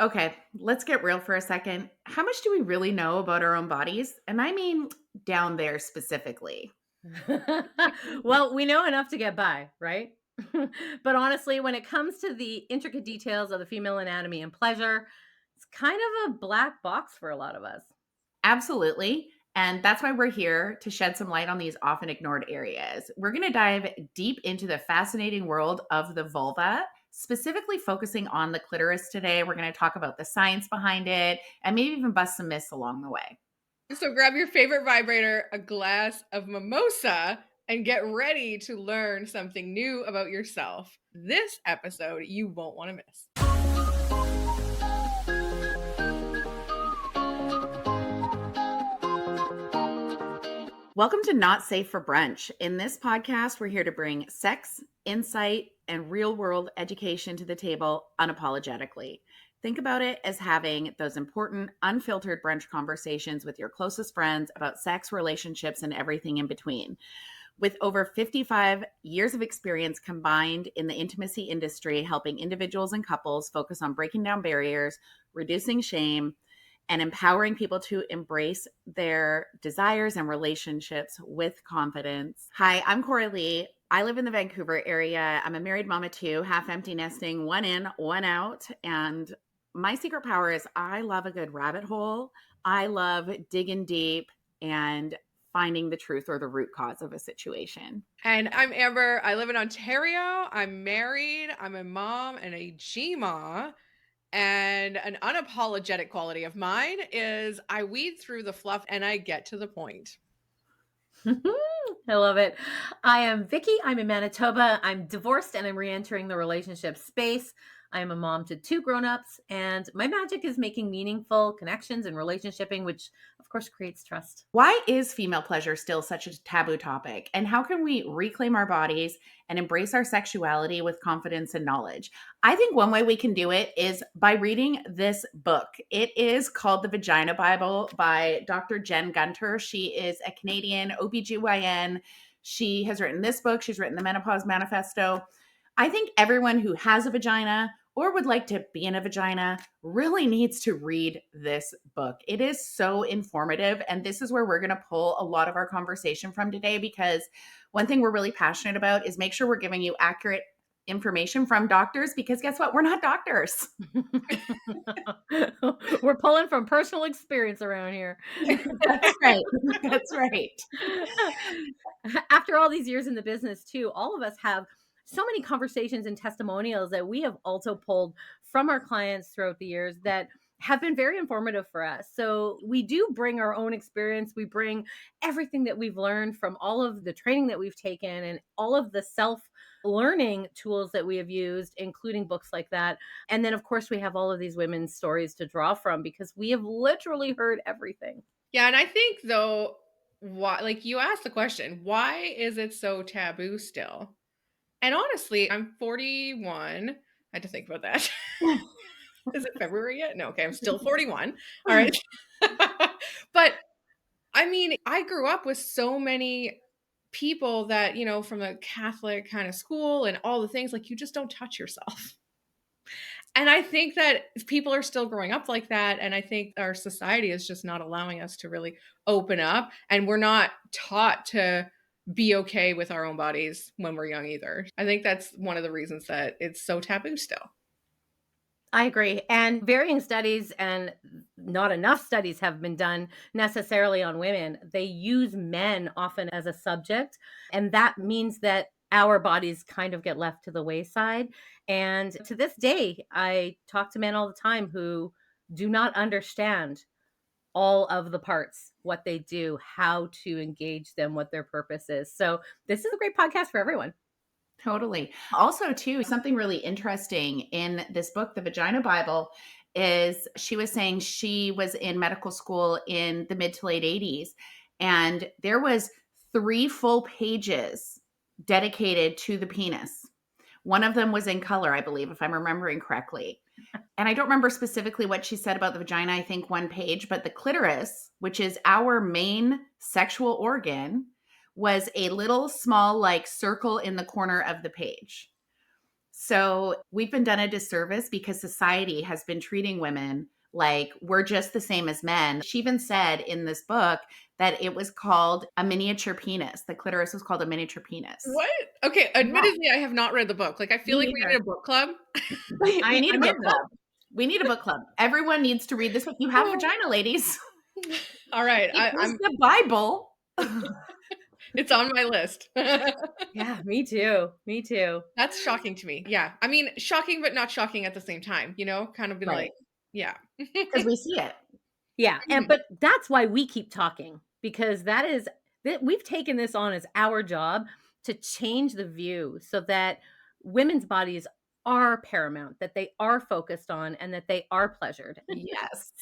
Okay, let's get real for a second. How much do we really know about our own bodies? And I mean down there specifically. Well, we know enough to get by, right? But honestly, when it comes to the intricate details of the female anatomy and pleasure, it's kind of a black box for a lot of us. Absolutely. And that's why we're here to shed some light on these often ignored areas. We're going to dive deep into the fascinating world of the vulva, specifically focusing on the clitoris today. We're going to talk about the science behind it and maybe even bust some myths along the way. So grab your favorite vibrator, a glass of mimosa, and get ready to learn something new about yourself. This episode you won't want to miss. Welcome to Not Safe for Brunch. In this podcast, we're here to bring sex, insight, and real world education to the table unapologetically. Think about it as having those important, unfiltered brunch conversations with your closest friends about sex, relationships, and everything in between. With over 55 years of experience combined in the intimacy industry, helping individuals and couples focus on breaking down barriers, reducing shame, and empowering people to embrace their desires and relationships with confidence. Hi, I'm Coralie. I live in the Vancouver area. I'm a married mama too, half empty nesting, one in, one out. And my secret power is I love a good rabbit hole. I love digging deep and finding the truth or the root cause of a situation. And I'm Amber. I live in Ontario. I'm married. I'm a mom and a GMA. And an unapologetic quality of mine is I weed through the fluff and I get to the point. I love it. I am Vicki. I'm in Manitoba. I'm divorced and I'm re-entering the relationship space. I am a mom to two grown-ups, and my magic is making meaningful connections and relationshiping, which of course creates trust. Why is female pleasure still such a taboo topic? And how can we reclaim our bodies and embrace our sexuality with confidence and knowledge? I think one way we can do it is by reading this book. It is called The Vagina Bible by Dr. Jen Gunter. She is a Canadian OBGYN. She has written this book, she's written the Menopause Manifesto. I think everyone who has a vagina or would like to be in a vagina really needs to read this book. It is so informative. And this is where we're going to pull a lot of our conversation from today, because one thing we're really passionate about is make sure we're giving you accurate information from doctors, because guess what? We're not doctors. We're pulling from personal experience around here. That's right. That's right. After all these years in the business, too, all of us have so many conversations and testimonials that we have also pulled from our clients throughout the years that have been very informative for us. So we do bring our own experience. We bring everything that we've learned from all of the training that we've taken and all of the self learning tools that we have used, including books like that. And then, of course, we have all of these women's stories to draw from because we have literally heard everything. Yeah, and I think though, why, like you asked the question, why is it so taboo still? And honestly, I'm 41. I had to think about that. Is it February yet? No, okay, I'm still 41. All right. But I mean, I grew up with so many people that, from the Catholic kind of school and all the things, like you just don't touch yourself. And I think that people are still growing up like that. And I think our society is just not allowing us to really open up. And we're not taught to be okay with our own bodies when we're young either. I think that's one of the reasons that it's so taboo still. I agree. And varying studies and not enough studies have been done necessarily on women. They use men often as a subject. And that means that our bodies kind of get left to the wayside. And to this day, I talk to men all the time who do not understand all of the parts, what they do, how to engage them, what their purpose is. So this is a great podcast for everyone. Totally. Also, too, something really interesting in this book, The Vagina Bible, is she was saying she was in medical school in the mid to late 80s, and there was 3 full pages dedicated to the penis. One of them was in color, I believe, if I'm remembering correctly. And I don't remember specifically what she said about the vagina, I think one page, but the clitoris, which is our main sexual organ, was a little small like circle in the corner of the page. So we've been done a disservice because society has been treating women like we're just the same as men. She even said in this book that it was called a miniature penis. The clitoris was called a miniature penis. What? Okay, admittedly, I have not read the book. Like, I feel Me like we neither. need a book club. We need a I'm book in club. We need a book club. Everyone needs to read this book. You have a vagina, ladies. All right, It is the Bible. it's on my list. Yeah, me too. Me too. That's shocking to me. Yeah. I mean, shocking, but not shocking at the same time, you know? Kind of be Right. like, yeah. Because we see it. Yeah, and but that's why we keep talking, because we've taken this on as our job to change the view so that women's bodies are paramount, that they are focused on, and that they are pleasured. Yes.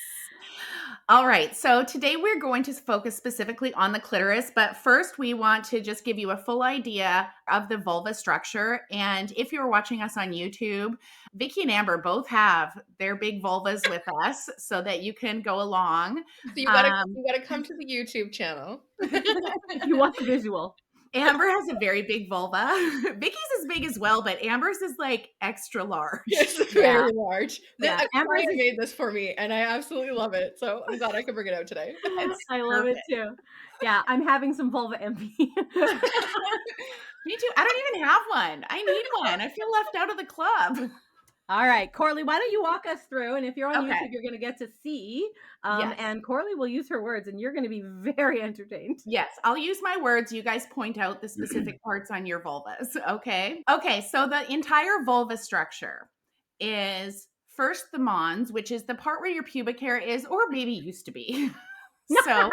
All right. So today we're going to focus specifically on the clitoris, but first we want to just give you a full idea of the vulva structure. And if you're watching us on YouTube, Vicki and Amber both have their big vulvas with us so that you can go along. So you gotta come to the YouTube channel. If you want the visual. Amber has a very big vulva. Vicky's is big as well, but Amber's is like extra large. It's very large. Yeah. A client made this for me, and I absolutely love it. So I'm glad I could bring it out today. I love it too. Yeah, I'm having some vulva envy. Me too. I don't even have one. I need one. I feel left out of the club. All right, Coralie, why don't you walk us through? And if you're on Okay. YouTube, you're going to get to see. Yes. And Coralie will use her words, and you're going to be very entertained. Yes, I'll use my words. You guys point out the specific parts on your vulvas. Okay. Okay. So the entire vulva structure is first the mons, which is the part where your pubic hair is, or maybe used to be. So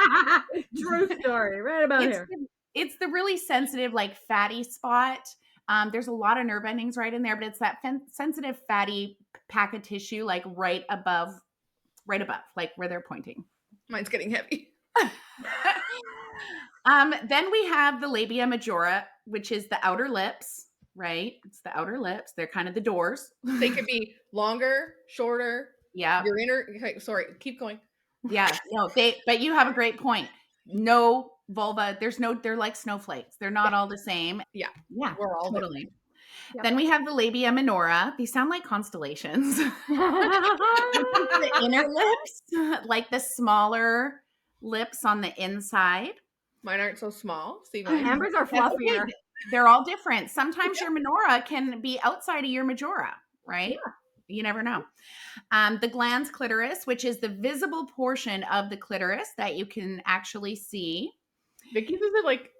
true story, right about here. It's the really sensitive, like fatty spot. There's a lot of nerve endings right in there, but it's that sensitive fatty pack of tissue, like right above, like where they're pointing. Mine's getting heavy. Then we have the labia majora, which is the outer lips, right? It's the outer lips. They're kind of the doors. They could be longer, shorter. Yeah. Your inner. Okay, sorry, keep going. Yeah. No, but you have a great point. No vulva. They're like snowflakes. They're not all the same. Yeah. Yeah. We're all totally. Yep. Then we have the labia minora. These sound like constellations. The inner lips, like the smaller lips on the inside. Mine aren't so small. See, mine. Amber's are fluffier. Okay. They're all different. Sometimes your minora can be outside of your majora, right? Yeah. You never know. The glans clitoris, which is the visible portion of the clitoris that you can actually see. Vicki's is like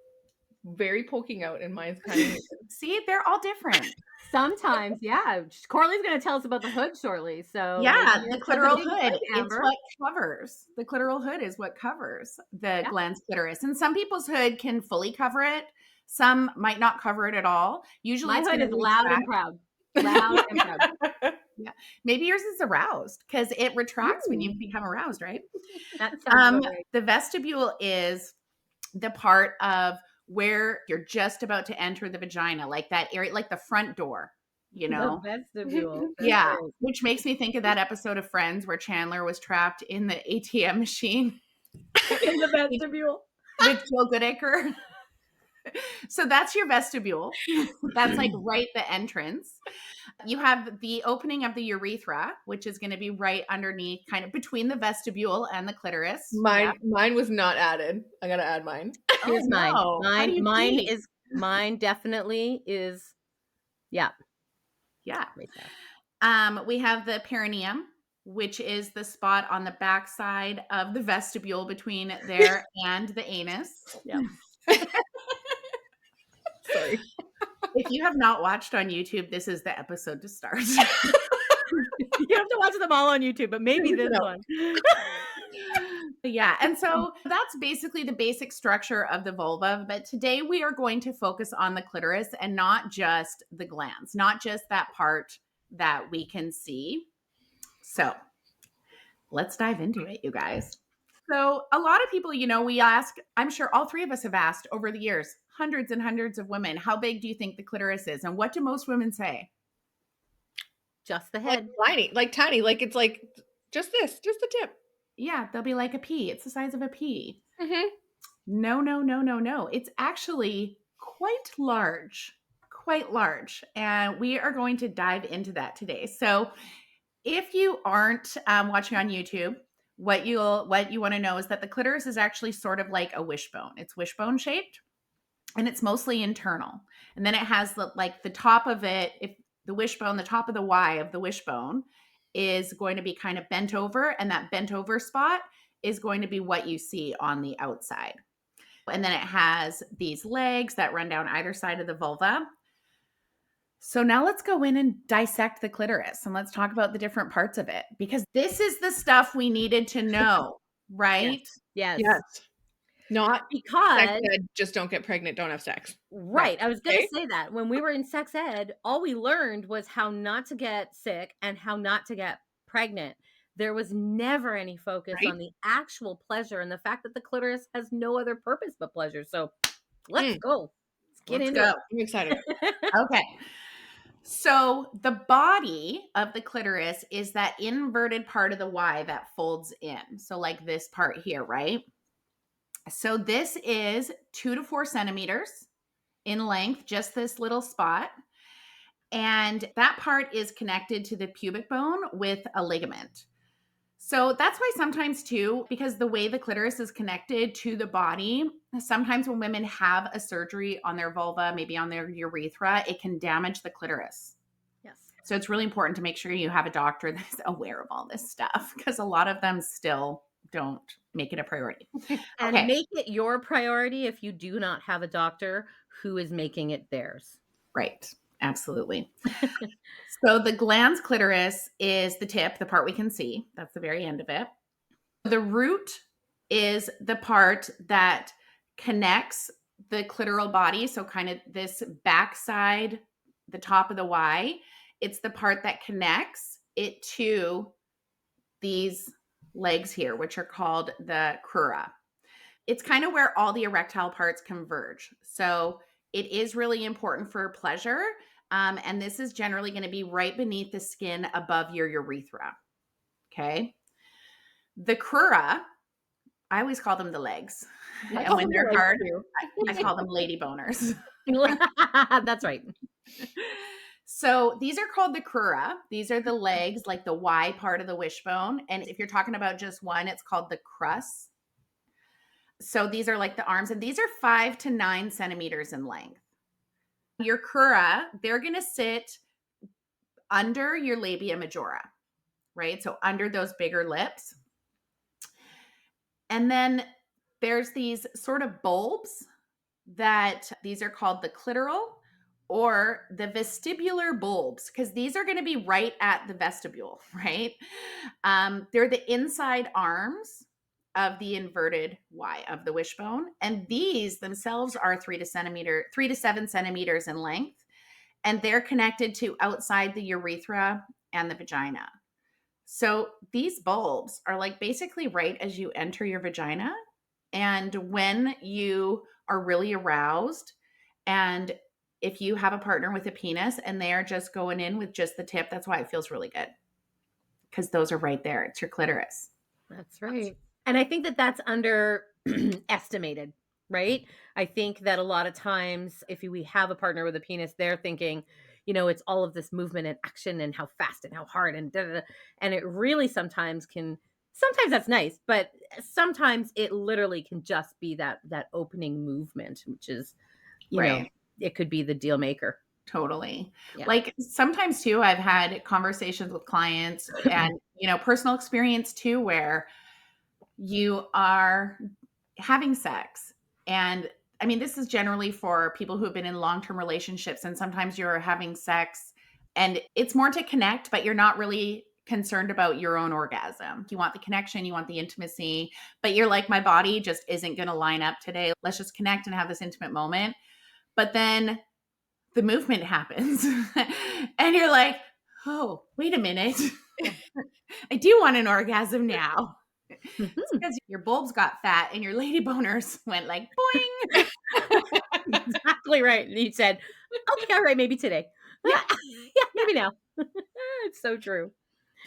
very poking out, and mine's kind of. See, they're all different. Sometimes, yeah. Coralie's going to tell us about the hood shortly. So yeah, the clitoral hood is Amber. what covers. The clitoral hood is what covers the glans clitoris. And some people's hood can fully cover it. Some might not cover it at all. Usually my hood is loud and proud. Loud and proud. Yeah. Maybe yours is aroused because it retracts when you become aroused, right? That sounds right. The vestibule is the part of where you're just about to enter the vagina, like that area, like the front door, you know? The vestibule. Yeah. Which makes me think of that episode of Friends where Chandler was trapped in the ATM machine. In the vestibule. With Joe Goodacre. So that's your vestibule. That's like right the entrance. You have the opening of the urethra, which is going to be right underneath, kind of between the vestibule and the clitoris. Mine was not added. I gotta add mine. Here's mine. No. Mine definitely is. Yeah. Yeah. Right there. We have the perineum, which is the spot on the backside of the vestibule between there and the anus. Yeah. Sorry. If you have not watched on YouTube, this is the episode to start. You have to watch them all on YouTube, but maybe this one. Yeah. And so that's basically the basic structure of the vulva. But today we are going to focus on the clitoris and not just the glans, not just that part that we can see. So let's dive into it, you guys. So a lot of people, we ask, I'm sure all three of us have asked over the years, hundreds and hundreds of women, how big do you think the clitoris is? And what do most women say? Just the head. Like tiny, like it's like just this, just the tip. Yeah, they'll be like a pea. It's the size of a pea. Mm-hmm. No. It's actually quite large. quite large, and we are going to dive into that today. So if you aren't watching on YouTube, what you want to know is that the clitoris is actually sort of like a wishbone. It's wishbone shaped, and it's mostly internal. And then it has the top of it, if the wishbone, the top of the Y of the wishbone is going to be kind of bent over, and that bent over spot is going to be what you see on the outside. And then it has these legs that run down either side of the vulva. So now let's go in and dissect the clitoris, and let's talk about the different parts of it, because this is the stuff we needed to know, right? Yes. Yes. Not sex Because ed, just don't get pregnant, don't have sex. right. I was going to Okay. say that when we were in sex ed, all we learned was how not to get sick and how not to get pregnant. There was never any focus Right? on the actual pleasure and the fact that the clitoris has no other purpose but pleasure. So let's go. Let's get Let's into go. I'm excited. Okay. So the body of the clitoris is that inverted part of the Y that folds in. So like this part here, right? So this is 2 to 4 centimeters in length, just this little spot. And that part is connected to the pubic bone with a ligament. So that's why sometimes too, because the way the clitoris is connected to the body, sometimes when women have a surgery on their vulva, maybe on their urethra, it can damage the clitoris. Yes. So it's really important to make sure you have a doctor that's aware of all this stuff, because a lot of them still don't make it a priority. And Okay, make it your priority if you do not have a doctor who is making it theirs. right. Absolutely. So the glans clitoris is the tip, the part we can see. That's the very end of it. The root is the part that connects the clitoral body. So, kind of this backside, the top of the Y, it's the part that connects it to these legs here, which are called the crura. It's kind of where all the erectile parts converge. So, it is really important for pleasure. And this is generally going to be right beneath the skin above your urethra. Okay. The crura, I always call them the legs. I And call when them the they're legs hard, too. I call them lady boners. That's right. So these are called the crura. These are the legs, like the Y part of the wishbone. And if you're talking about just one, it's called the crus. So these are like the arms, and these are 5 to 9 centimeters in length. Your crura, they're going to sit under your labia majora, right? So under those bigger lips. And then there's these sort of bulbs that these are called the clitoral or the vestibular bulbs, because these are going to be right at the vestibule, right? They're the inside arms of the inverted Y of the wishbone, and these themselves are 3 to 7 centimeters in length, and they're connected to outside the urethra and the vagina. So these bulbs are like basically right as you enter your vagina. And when you are really aroused, and if you have a partner with a penis and they are just going in with just the tip, that's why it feels really good, because those are right there. It's your clitoris. That's right. And I think that that's underestimated, right? I think that a lot of times, if we have a partner with a penis, they're thinking, it's all of this movement and action and how fast and how hard and da, da, da. And it really sometimes that's nice, but sometimes it literally can just be that opening movement, which is, Right. it could be the deal maker. Totally. Yeah. Like sometimes too, I've had conversations with clients and, personal experience too, where you are having sex. And I mean, this is generally for people who have been in long-term relationships. And sometimes you're having sex and it's more to connect, but you're not really concerned about your own orgasm. You want the connection, you want the intimacy, but you're like, my body just isn't going to line up today. Let's just connect and have this intimate moment. But then the movement happens and you're like, oh, wait a minute. I do want an orgasm now. It's because your bulbs got fat and your lady boners went like boing. Exactly right. And you said, okay, all right, maybe today. Yeah. Yeah, maybe now. It's so true.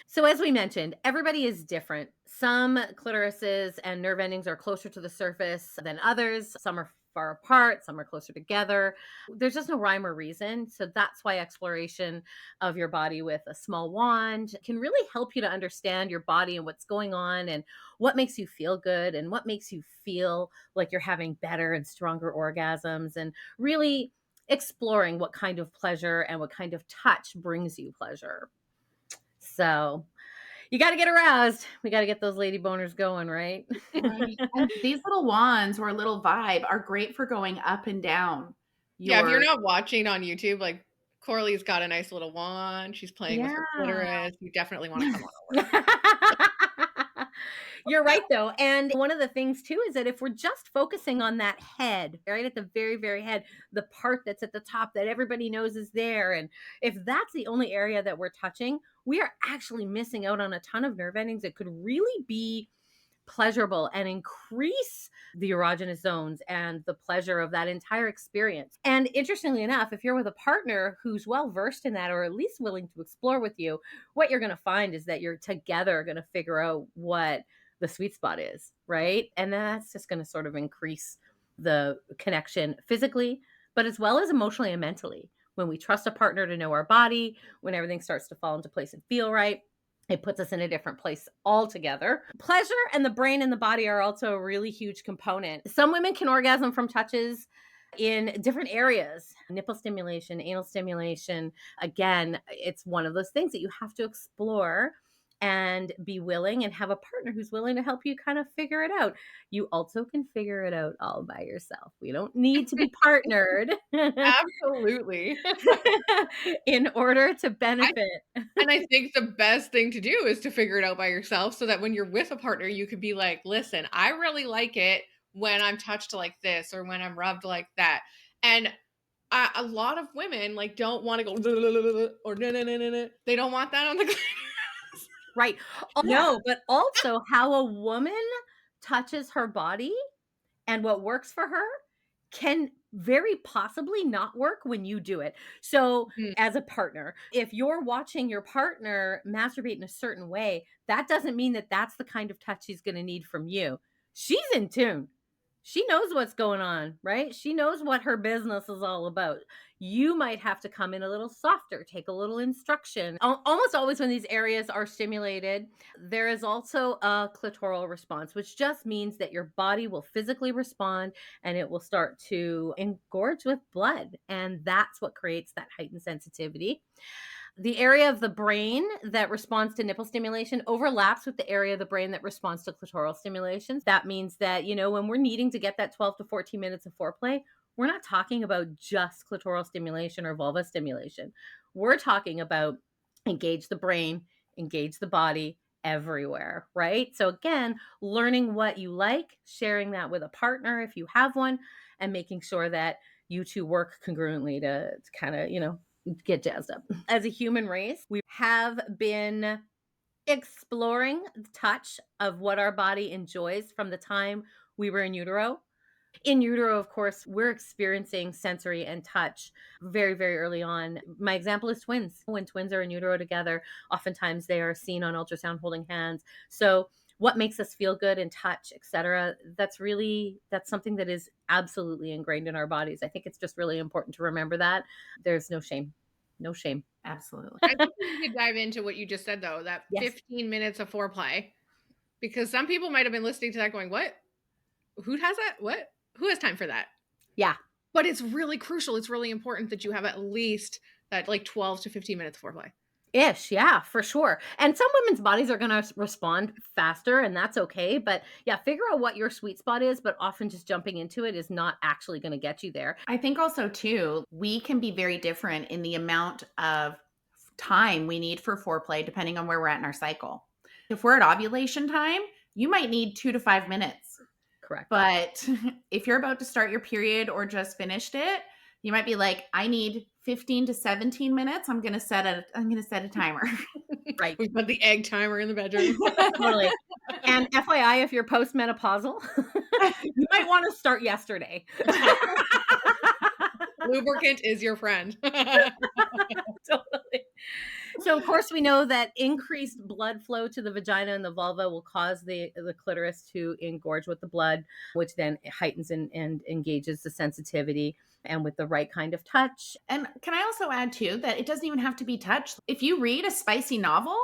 So as we mentioned, everybody is different. Some clitorises and nerve endings are closer to the surface than others. Some are far apart, some are closer together. There's just no rhyme or reason. So that's why exploration of your body with a small wand can really help you to understand your body and what's going on and what makes you feel good and what makes you feel like you're having better and stronger orgasms, and really exploring what kind of pleasure and what kind of touch brings you pleasure. So you got to get aroused. We got to get those lady boners going, right? Right. And these little wands or a little vibe are great for going up and down Yeah, if you're your not watching on YouTube, like Coralie's got a nice little wand. She's playing with her Yeah. clitoris. You definitely want to come on over. You're right, though. And one of the things, too, is that if we're just focusing on that head, right at the very, very head, the part that's at the top that everybody knows is there, and if that's the only area that we're touching, we are actually missing out on a ton of nerve endings that could really be pleasurable and increase the erogenous zones and the pleasure of that entire experience. And interestingly enough, if you're with a partner who's well versed in that, or at least willing to explore with you, what you're going to find is that you're together going to figure out what the sweet spot is, right? And that's just going to sort of increase the connection physically, but as well as emotionally and mentally. When we trust a partner to know our body, when everything starts to fall into place and feel right, it puts us in a different place altogether. Pleasure and the brain and the body are also a really huge component. Some women can orgasm from touches in different areas. Nipple stimulation, anal stimulation. Again, it's one of those things that you have to explore and be willing and have a partner who's willing to help you kind of figure it out. You also can figure it out all by yourself. We don't need to be partnered Absolutely. in order to I, benefit. and I think the best thing to do is to figure it out by yourself so that when you're with a partner, you can be like, listen, I really like it when I'm touched like this or when I'm rubbed like that. And a lot of women like don't want to go or no. They don't want that on the Right. No, but also how a woman touches her body and what works for her can very possibly not work when you do it. So, Mhm. as a partner, if you're watching your partner masturbate in a certain way, that doesn't mean that that's the kind of touch she's going to need from you. She's in tune. She knows what's going on, right? She knows what her business is all about. You might have to come in a little softer, take a little instruction. Almost always when these areas are stimulated, there is also a clitoral response, which just means that your body will physically respond and it will start to engorge with blood. And that's what creates that heightened sensitivity. The area of the brain that responds to nipple stimulation overlaps with the area of the brain that responds to clitoral stimulations. That means that, when we're needing to get that 12 to 14 minutes of foreplay, we're not talking about just clitoral stimulation or vulva stimulation. We're talking about engage the brain, engage the body everywhere, right? So again, learning what you like, sharing that with a partner if you have one, and making sure that you two work congruently to kind of, get jazzed up. As a human race, we have been exploring the touch of what our body enjoys from the time we were in utero. In utero, of course, we're experiencing sensory and touch very, very early on. My example is twins. When twins are in utero together, oftentimes they are seen on ultrasound holding hands. So what makes us feel good and touch, etc., that's something that is absolutely ingrained in our bodies. I think it's just really important to remember that. There's no shame. No shame. absolutely. I think we need to dive into what you just said, though, that Yes. 15 minutes of foreplay, because some people might have been listening to that going, what? Who has that? What? Who has time for that? Yeah. But it's really crucial. It's really important that you have at least that like 12 to 15 minutes of foreplay. Ish, yeah, for sure. And some women's bodies are going to respond faster, and that's okay. But yeah, figure out what your sweet spot is, but often just jumping into it is not actually going to get you there. I think also, too, we can be very different in the amount of time we need for foreplay depending on where we're at in our cycle. If we're at ovulation time, you might need 2 to 5 minutes. Correct. But if you're about to start your period or just finished it, you might be like, I need 15 to 17 minutes. I'm going to set a timer. Right. We've got the egg timer in the bedroom. Totally. And FYI, if you're postmenopausal, you might want to start yesterday. Lubricant is your friend. Totally. So of course we know that increased blood flow to the vagina and the vulva will cause the clitoris to engorge with the blood, which then heightens and engages the sensitivity, and with the right kind of touch. And can I also add too that it doesn't even have to be touch. If you read a spicy novel,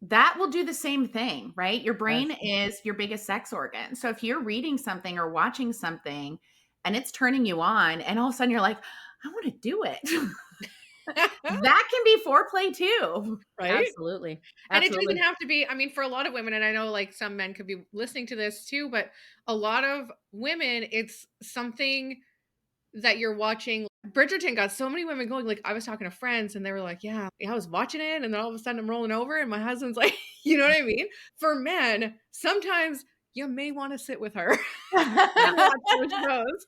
that will do the same thing, right? Your brain is your biggest sex organ. So if you're reading something or watching something and it's turning you on, and all of a sudden you're like, I want to do it. That can be foreplay too. Right? Absolutely. And it Absolutely. doesn't have to be, I mean, for a lot of women, and I know like some men could be listening to this too, but a lot of women, it's something that you're watching. Bridgerton got so many women going. Like I was talking to friends and they were like, yeah, I was watching it. And then all of a sudden I'm rolling over and my husband's like, you know what I mean? For men, sometimes you may want to sit with her and watch those shows.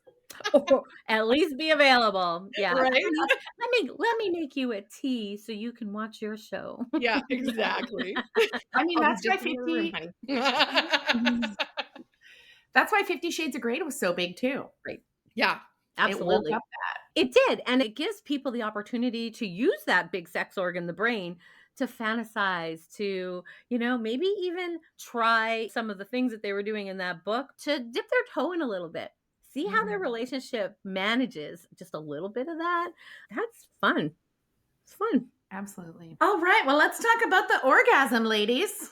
Or at least be available. Yeah. Right? Let me make you a tea so you can watch your show. Yeah, exactly. I mean, I'll be that's why just in the room, 50 honey. that's why 50 Shades of Grey was so big too. Right. Yeah. It woke Absolutely. up that. It did. And it gives people the opportunity to use that big sex organ, the brain, to fantasize, to, maybe even try some of the things that they were doing in that book, to dip their toe in a little bit. See how their relationship manages just a little bit of that. That's fun. It's fun. Absolutely. All right. Well, let's talk about the orgasm, ladies.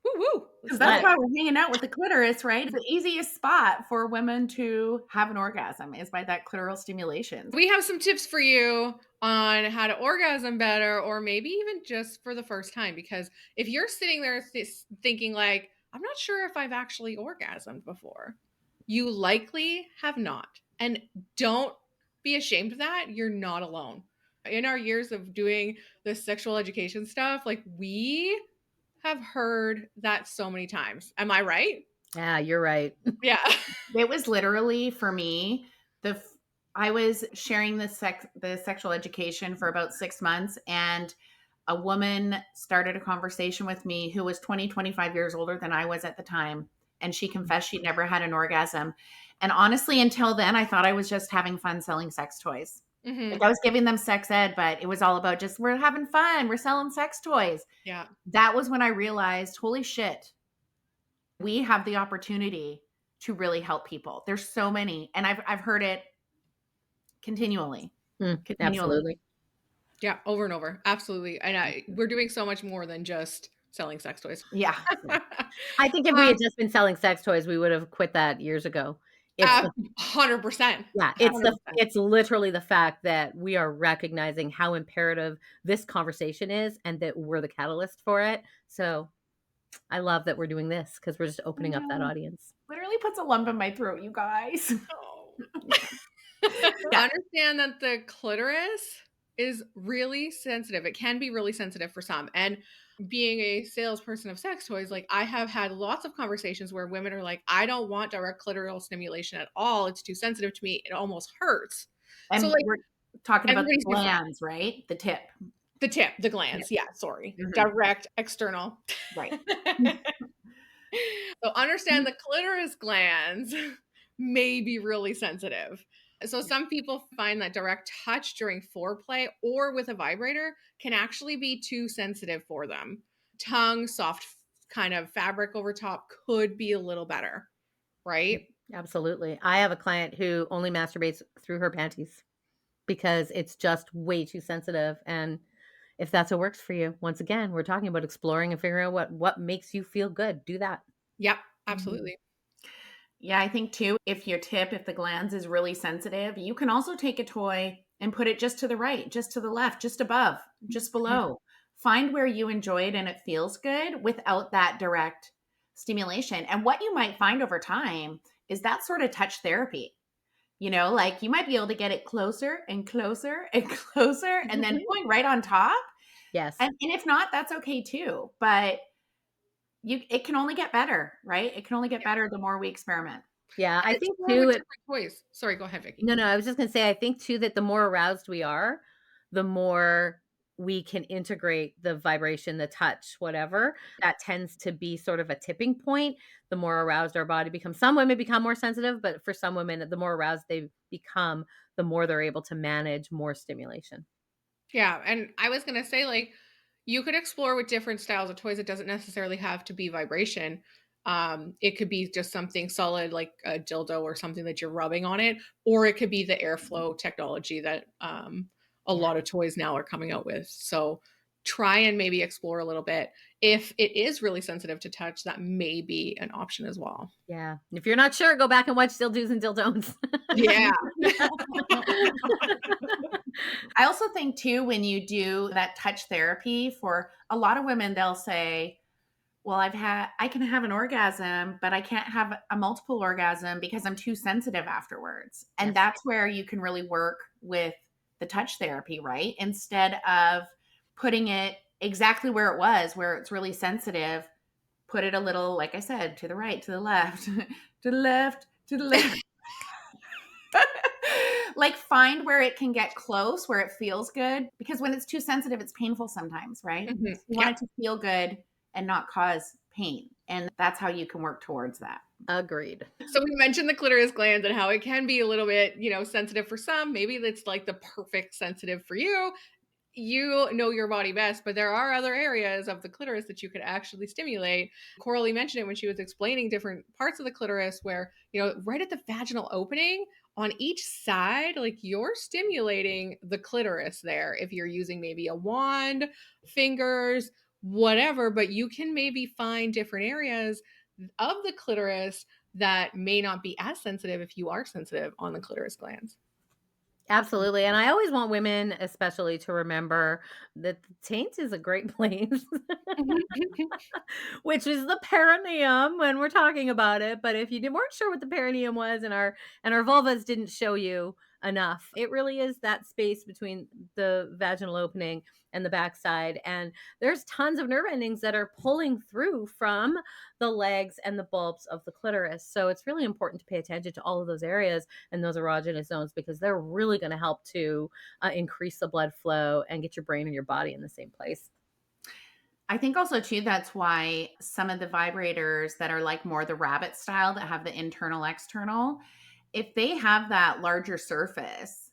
Woo-woo. Because that's why we're hanging out with the clitoris, right? The easiest spot for women to have an orgasm is by that clitoral stimulation. We have some tips for you on how to orgasm better, or maybe even just for the first time. Because if you're sitting there thinking like, I'm not sure if I've actually orgasmed before, you likely have not. And don't be ashamed of that. You're not alone. In our years of doing the sexual education stuff, like we have heard that so many times. Am I right? Yeah, you're right. Yeah. It was literally for me, I was sharing the sexual education for about 6 months, and a woman started a conversation with me who was 25 years older than I was at the time. And she confessed she'd never had an orgasm. And honestly, until then, I thought I was just having fun selling sex toys. Mm-hmm. Like I was giving them sex ed, but it was all about just, we're having fun. We're selling sex toys. Yeah. That was when I realized, holy shit, we have the opportunity to really help people. There's so many. And I've heard it continually. Absolutely. Yeah, over and over. Absolutely. And we're doing so much more than just selling sex toys. Yeah. I think if we had just been selling sex toys, we would have quit that years ago. It's 100%. Yeah, it's literally the fact that we are recognizing how imperative this conversation is and that we're the catalyst for it. So I love that we're doing this because we're just opening up that audience. Literally puts a lump in my throat, you guys. Understand that the clitoris is really sensitive. It can be really sensitive for some. And being a salesperson of sex toys, like I have had lots of conversations where women are like, I don't want direct clitoral stimulation at all. It's too sensitive to me. It almost hurts. And so like we're talking about the glands, right? The tip. The glands. Yeah, sorry. Mm-hmm. Direct, external. Right. So understand the clitoris glands may be really sensitive. So some people find that direct touch during foreplay or with a vibrator can actually be too sensitive for them. Tongue, soft kind of fabric over top could be a little better, right? Absolutely. I have a client who only masturbates through her panties because it's just way too sensitive. And if that's what works for you, once again, we're talking about exploring and figuring out what makes you feel good. Do that. Yep, absolutely. Yeah, I think too, if the glands is really sensitive, you can also take a toy and put it just to the right, just to the left, just above, just below. Find where you enjoy it and it feels good without that direct stimulation. And what you might find over time is that sort of touch therapy. Like you might be able to get it closer and closer and closer and then going right on top. Yes. And if not, that's okay too. But it can only get better, right? It can only get better the more we experiment. Yeah, I think too. Toys. Sorry, go ahead, Vicki. No, I was just going to say, I think too that the more aroused we are, the more we can integrate the vibration, the touch, whatever. That tends to be sort of a tipping point. The more aroused our body becomes. Some women become more sensitive, but for some women, the more aroused they become, the more they're able to manage more stimulation. Yeah, and I was gonna say, like, you could explore with different styles of toys. It doesn't necessarily have to be vibration. It could be just something solid like a dildo or something that you're rubbing on it, or it could be the airflow technology that a Yeah. lot of toys now are coming out with. So try and maybe explore a little bit. If it is really sensitive to touch, that may be an option as well. Yeah. If you're not sure, go back and watch Still Do's and Dill Don'ts. Yeah. I also think too, when you do that touch therapy, for a lot of women, they'll say, well, I can have an orgasm, but I can't have a multiple orgasm because I'm too sensitive afterwards. And Yes. that's where you can really work with the touch therapy, right? Instead of putting it exactly where it was, where it's really sensitive, put it a little, like I said, to the right, to the left, to the left, to the left. Like, find where it can get close, where it feels good, because when it's too sensitive, it's painful sometimes, right? Mhm. You want Yep. it to feel good and not cause pain, and that's how you can work towards that. Agreed. So we mentioned the clitoris glands and how it can be a little bit, sensitive for some. Maybe it's like the perfect sensitive for you. You know your body best, but there are other areas of the clitoris that you could actually stimulate. Coralie mentioned it when she was explaining different parts of the clitoris where, right at the vaginal opening on each side, like you're stimulating the clitoris there if you're using maybe a wand, fingers, whatever, but you can maybe find different areas of the clitoris that may not be as sensitive if you are sensitive on the clitoris glands. Absolutely. And I always want women, especially, to remember that the taint is a great place, which is the perineum when we're talking about it. But if you weren't sure what the perineum was and our vulvas didn't show you enough, it really is that space between the vaginal opening and the backside. And there's tons of nerve endings that are pulling through from the legs and the bulbs of the clitoris. So it's really important to pay attention to all of those areas and those erogenous zones, because they're really going to help to increase the blood flow and get your brain and your body in the same place. I think also too, that's why some of the vibrators that are like more the rabbit style that have the internal external, if they have that larger surface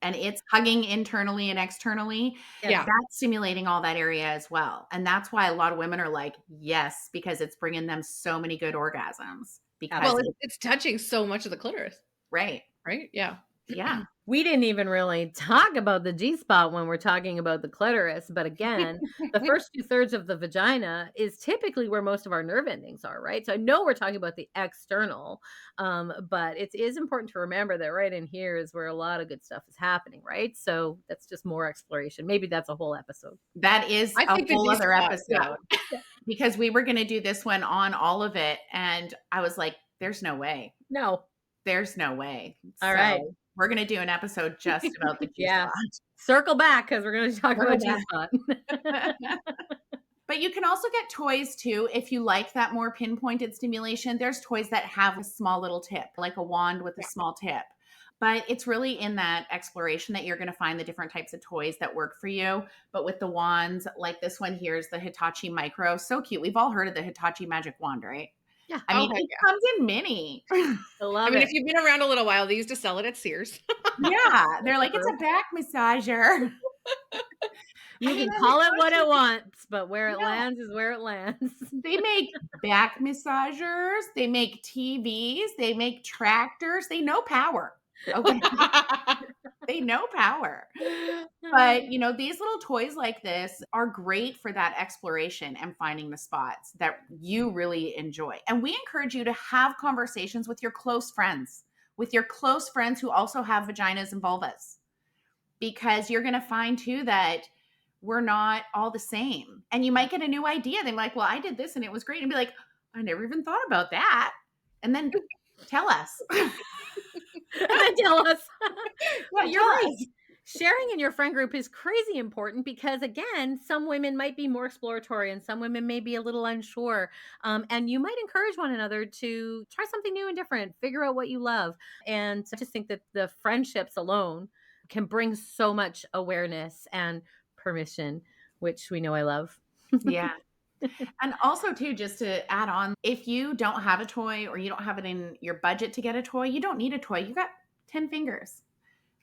and it's hugging internally and externally, Yes. Yeah. that's stimulating all that area as well. And that's why a lot of women are like, yes, because it's bringing them so many good orgasms because Well, Absolutely. it's touching so much of the clitoris, right. right? Yeah. Yeah. We didn't even really talk about the G spot when we're talking about the clitoris. But again, the first 2/3 of the vagina is typically where most of our nerve endings are, right? So I know we're talking about the external, but it is important to remember that right in here is where a lot of good stuff is happening, right? So that's just more exploration. Maybe that's a whole episode. That is I a think the whole G other spot, yeah. episode because we were going to do this one on all of it. And I was like, there's no way. No. There's no way. All right. So we're going to do an episode just about the G Yeah. spot. Circle back because we're going to talk Circle about G spot. But you can also get toys too if you like that more pinpointed stimulation. There's toys that have a small little tip, like a wand with a Yeah. small tip. But it's really in that exploration that you're going to find the different types of toys that work for you. But with the wands, like this one here is the Hitachi Micro. So cute. We've all heard of the Hitachi Magic Wand, right? Yeah. I Oh, mean, heck it yeah. comes in mini. I love If it. you've been around a little while, they used to sell it at Sears. Yeah. They're like, it's a back massager. You I mean, can and call it it what goes it to, wants, but where it yeah. lands is where it lands. They make back massagers, they make TVs, they make tractors. They know power. Okay. They know power. But, these little toys like this are great for that exploration and finding the spots that you really enjoy. And we encourage you to have conversations with your close friends who also have vaginas and vulvas, because you're going to find too that we're not all the same. And you might get a new idea. They're like, well, I did this and it was great. And be like, I never even thought about that. And then tell us. And then tell us. Yeah, You're tell right. us. Sharing in your friend group is crazy important because, again, some women might be more exploratory and some women may be a little unsure. And you might encourage one another to try something new and different, figure out what you love. And I just think that the friendships alone can bring so much awareness and permission, which we know I love. Yeah. And also too, just to add on, if you don't have a toy or you don't have it in your budget to get a toy, you don't need a toy. You got 10 fingers.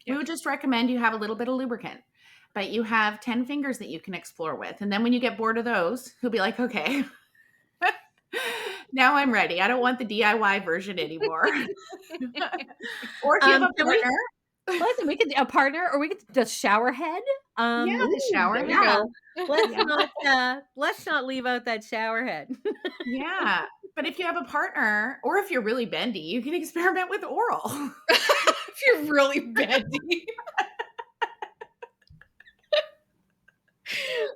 We Yeah. would just recommend you have a little bit of lubricant. but you have 10 fingers that you can explore with. And then when you get bored of those, he'll be like, okay, now I'm ready. I don't want the DIY version anymore. Or if you have a partner. Listen, we could a partner, or we could the shower head. Yeah, the shower There we head. go. Yeah. Let's not leave out that shower head. Yeah. But if you have a partner, or if you're really bendy, you can experiment with oral. If you're really bendy.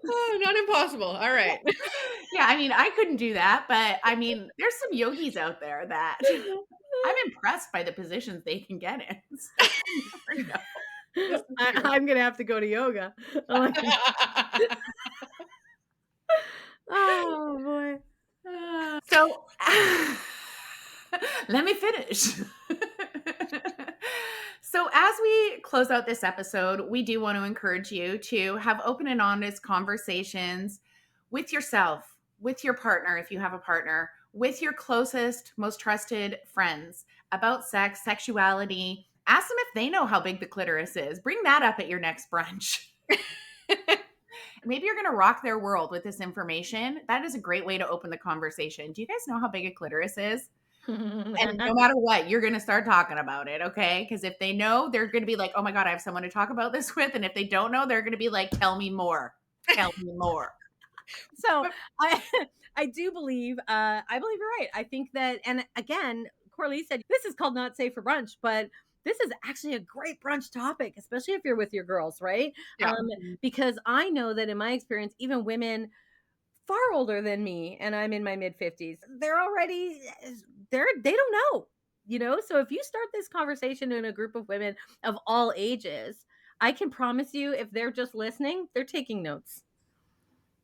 Oh, not impossible. All right. Yeah, I mean, I couldn't do that, but I mean, there's some yogis out there that I'm impressed by the positions they can get in. So you never know. I'm gonna have to go to yoga. Oh boy. So let me finish. So as we close out this episode, we do want to encourage you to have open and honest conversations with yourself, with your partner, if you have a partner, with your closest, most trusted friends about sex, sexuality. Ask them if they know how big the clitoris is. Bring that up at your next brunch. Maybe you're going to rock their world with this information. That is a great way to open the conversation. Do you guys know how big a clitoris is? And no matter what, you're going to start talking about it, okay? Because if they know, they're going to be like, oh my God, I have someone to talk about this with. And if they don't know, they're going to be like, tell me more. Tell me more. So I do believe, I believe you're right. I think that, and again, Coralie said, this is called Not Safe for Brunch, but this is actually a great brunch topic, especially if you're with your girls, right? Yeah. Because I know that in my experience, even women far older than me, and I'm in my mid 50s, they're already, they don't know, you know? So if you start this conversation in a group of women of all ages, I can promise you, if they're just listening, they're taking notes.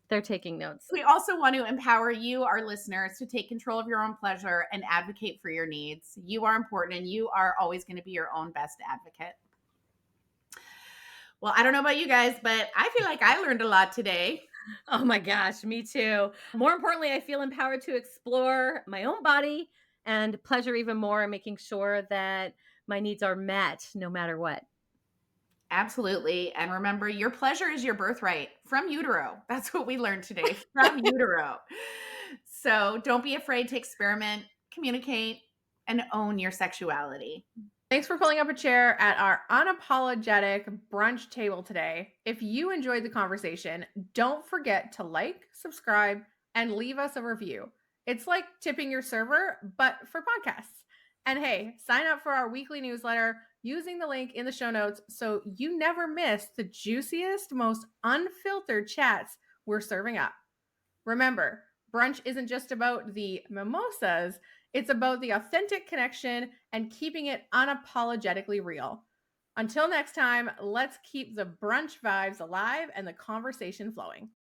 They're taking notes. We also want to empower you, our listeners, to take control of your own pleasure and advocate for your needs. You are important, and you are always going to be your own best advocate. Well, I don't know about you guys, but I feel like I learned a lot today. Oh my gosh, me too. More importantly, I feel empowered to explore my own body and pleasure even more, and making sure that my needs are met no matter what. Absolutely. And remember, your pleasure is your birthright from utero. That's what we learned today from utero. So don't be afraid to experiment, communicate, and own your sexuality. Thanks for pulling up a chair at our unapologetic brunch table today. If you enjoyed the conversation, don't forget to like, subscribe, and leave us a review. It's like tipping your server, but for podcasts. And hey, sign up for our weekly newsletter using the link in the show notes so you never miss the juiciest, most unfiltered chats we're serving up. Remember, brunch isn't just about the mimosas. It's about the authentic connection and keeping it unapologetically real. Until next time, let's keep the brunch vibes alive and the conversation flowing.